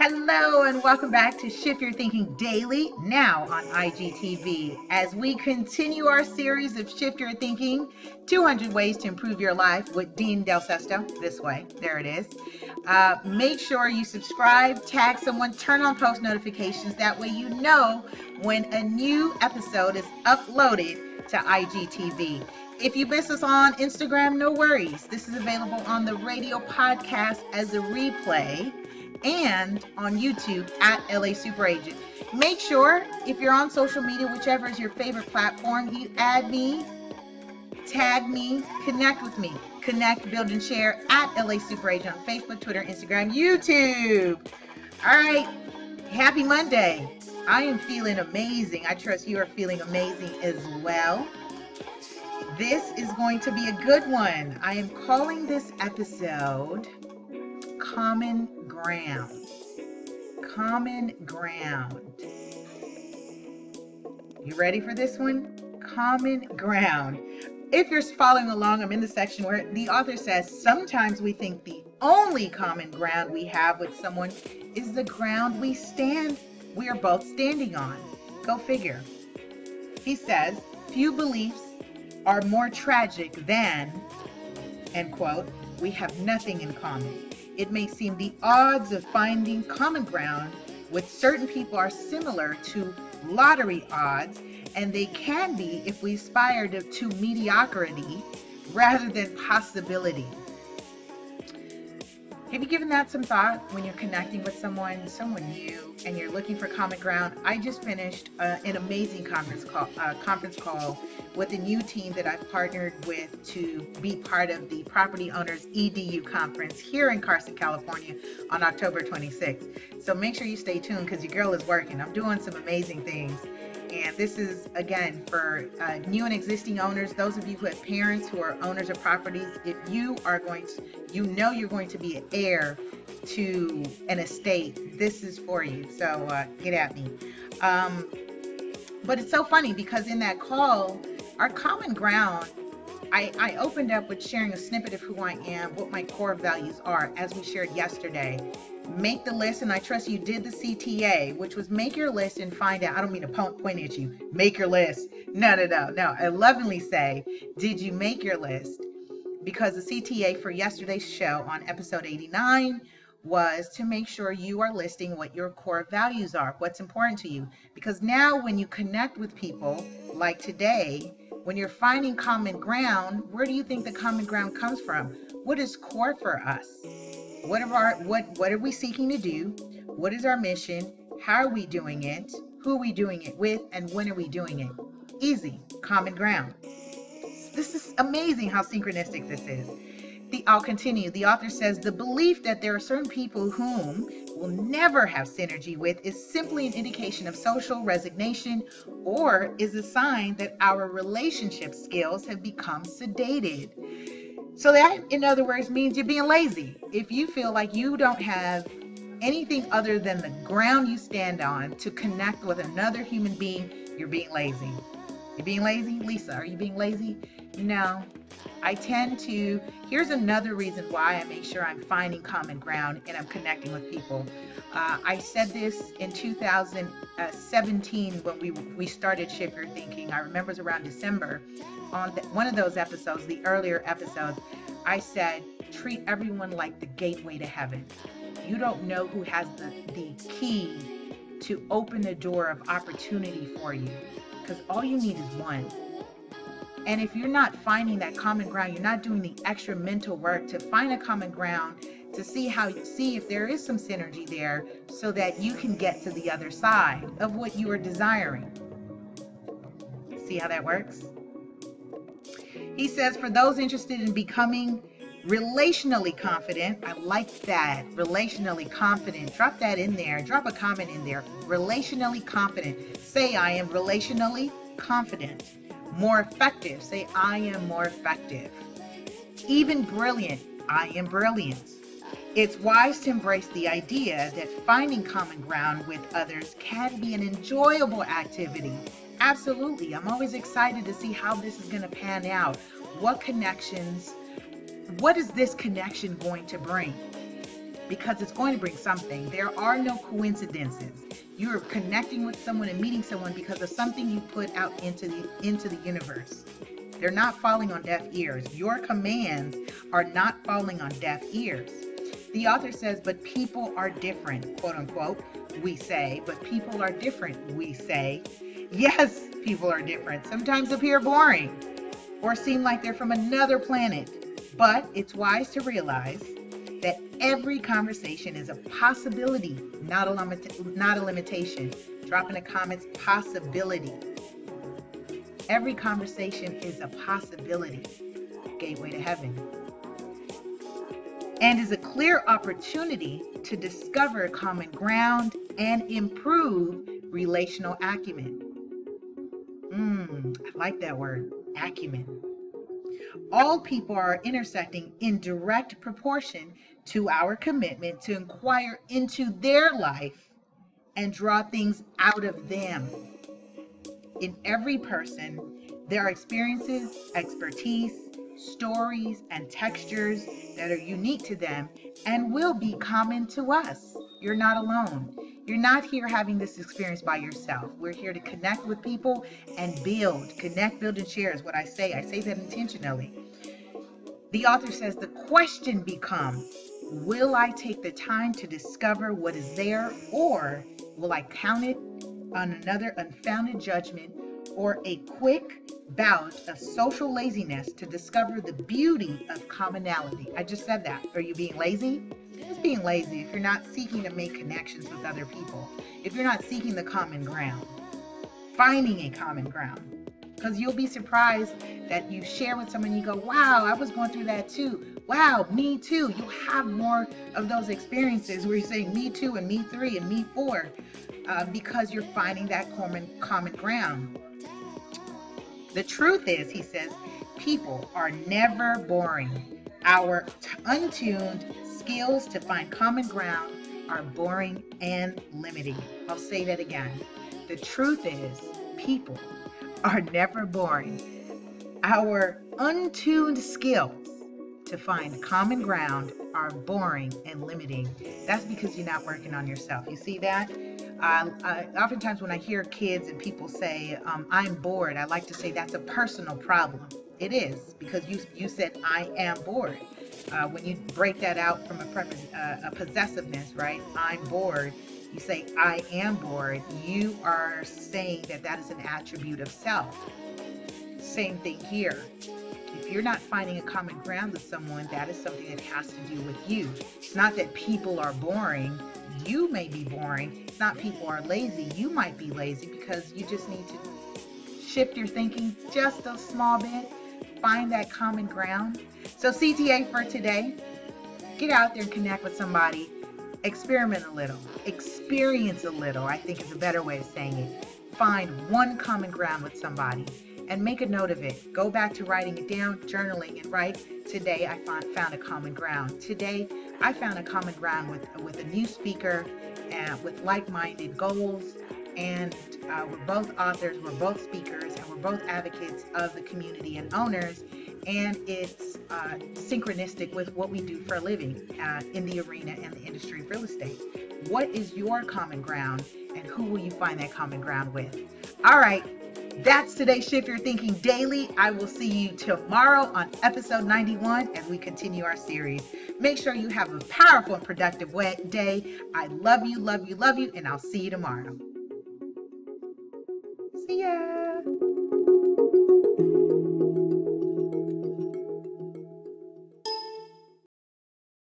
Hello and welcome back to Shift Your Thinking Daily, now on IGTV, as we continue our series of Shift Your Thinking, 200 Ways to Improve Your Life with Dean Del Sesto. This way, there it is. Make sure you subscribe, tag someone, turn on post notifications. That way you know when a new episode is uploaded to IGTV. If you miss us on Instagram, no worries. This is available on the radio podcast as a replay and on YouTube at lasuperagent. Make sure, if you're on social media, whichever is your favorite platform, you add me, tag me, connect with me. Connect, build, and share at lasuperagent on Facebook, Twitter, Instagram, YouTube. All right, happy Monday. I am feeling amazing. I trust you are feeling amazing as well. This is going to be a good one. I am calling this episode Common Ground. Common ground. You ready for this one? Common ground. If you're following along, I'm in the section where the author says, sometimes we think the only common ground we have with someone is the ground we are both standing on. Go figure. He says, few beliefs are more tragic than, end quote, we have nothing in common. It may seem the odds of finding common ground with certain people are similar to lottery odds, and they can be if we aspire to mediocrity rather than possibility. Have you given that some thought when you're connecting with someone new, and you're looking for common ground? I just finished an amazing conference call with a new team that I've partnered with to be part of the Property Owners EDU conference here in Carson, California on October 26th. So make sure you stay tuned because your girl is working. I'm doing some amazing things. And this is, again, for new and existing owners, those of you who have parents who are owners of properties. If you are going to, you're going to be an heir to an estate, this is for you. So get at me. But it's so funny because in that call, our common ground, I opened up with sharing a snippet of who I am, what my core values are, as we shared yesterday. Make the list, and I trust you did the CTA, which was make your list and find out. I don't mean to point at you. Make your list. No. I lovingly say, did you make your list? Because the CTA for yesterday's show on episode 89 was to make sure you are listing what your core values are, what's important to you. Because now when you connect with people like today, when you're finding common ground, where do you think the common ground comes from? What is core for us? What are we seeking to do? What is our mission? How are we doing it? Who are we doing it with? And when are we doing it? Easy, common ground. This is amazing how synchronistic this is. I'll continue. The author says, the belief that there are certain people whom we'll never have synergy with is simply an indication of social resignation, or is a sign that our relationship skills have become sedated. So that, in other words, means you're being lazy. If you feel like you don't have anything other than the ground you stand on to connect with another human being, you're being lazy. You're being lazy? Lisa, are you being lazy? No. Here's another reason why I make sure I'm finding common ground and I'm connecting with people. I said this in 2017 when we started Shift Your Thinking. I remember it was around December. On one of those episodes, the earlier episodes, I said, treat everyone like the gateway to heaven. You don't know who has the key to open the door of opportunity for you, because all you need is one. And if you're not finding that common ground, you're not doing the extra mental work to find a common ground, to see if there is some synergy there so that you can get to the other side of what you are desiring. See how that works? He says, for those interested in becoming relationally confident, I like that, relationally confident. Drop that in there. Drop a comment in there. Relationally confident. Say, I am relationally confident. More effective. Say, I am more effective. Even brilliant. I am brilliant. It's wise to embrace the idea that finding common ground with others can be an enjoyable activity. Absolutely. I'm always excited to see how this is going to pan out. What is this connection going to bring? because it's going to bring something. There are no coincidences. You are connecting with someone and meeting someone because of something you put out into the universe. They're not falling on deaf ears. Your commands are not falling on deaf ears. The author says, but people are different, quote unquote, we say, but people are different, we say. Yes, people are different. Sometimes appear boring or seem like they're from another planet, but it's wise to realize that every conversation is a possibility, not a limitation. Drop in the comments, possibility. Every conversation is a possibility. Gateway to heaven. And is a clear opportunity to discover common ground and improve relational acumen. I like that word, acumen. All people are intersecting in direct proportion to our commitment to inquire into their life and draw things out of them. In every person, there are experiences, expertise, stories, and textures that are unique to them and will be common to us. You're not alone. You're not here having this experience by yourself. We're here to connect with people and build. Connect, build, and share is what I say. I say that intentionally. The author says the question becomes, will I take the time to discover what is there, or will I count it on another unfounded judgment or a quick bout of social laziness to discover the beauty of commonality? I just said that. Are you being lazy? It's being lazy if you're not seeking to make connections with other people, if you're not seeking the common ground, finding a common ground. Because you'll be surprised that you share with someone, you go, wow, I was going through that too. Wow, me too. You have more of those experiences where you're saying me too and me three and me four, because you're finding that common ground. The truth is, he says, people are never boring. Our untuned skills to find common ground are boring and limiting. I'll say that again. The truth is, people are never boring. Our untuned skills to find common ground are boring and limiting. That's because you're not working on yourself. You see that? Oftentimes when I hear kids and people say, I'm bored, I like to say that's a personal problem. It is, because you said, I am bored. When you break that out from a possessiveness, right? I'm bored. You say, I am bored. You are saying that is an attribute of self. Same thing here. If you're not finding a common ground with someone, that is something that has to do with you. It's not that people are boring. You may be boring. It's not people are lazy. You might be lazy because you just need to shift your thinking just a small bit. Find that common ground. So CTA for today, get out there and connect with somebody. Experiment a little. Experience a little, I think is a better way of saying it. Find one common ground with somebody and make a note of it. Go back to writing it down, journaling, and write, today I found a common ground. Today I found a common ground with a new speaker and with like-minded goals. And we're both authors, we're both speakers, and we're both advocates of the community and owners. And it's synchronistic with what we do for a living in the arena and the industry of real estate. What is your common ground, and who will you find that common ground with? All right, that's today's Shift Your Thinking Daily. I will see you tomorrow on episode 91 as we continue our series. Make sure you have a powerful and productive day. I love you, love you, love you, and I'll see you tomorrow. See ya.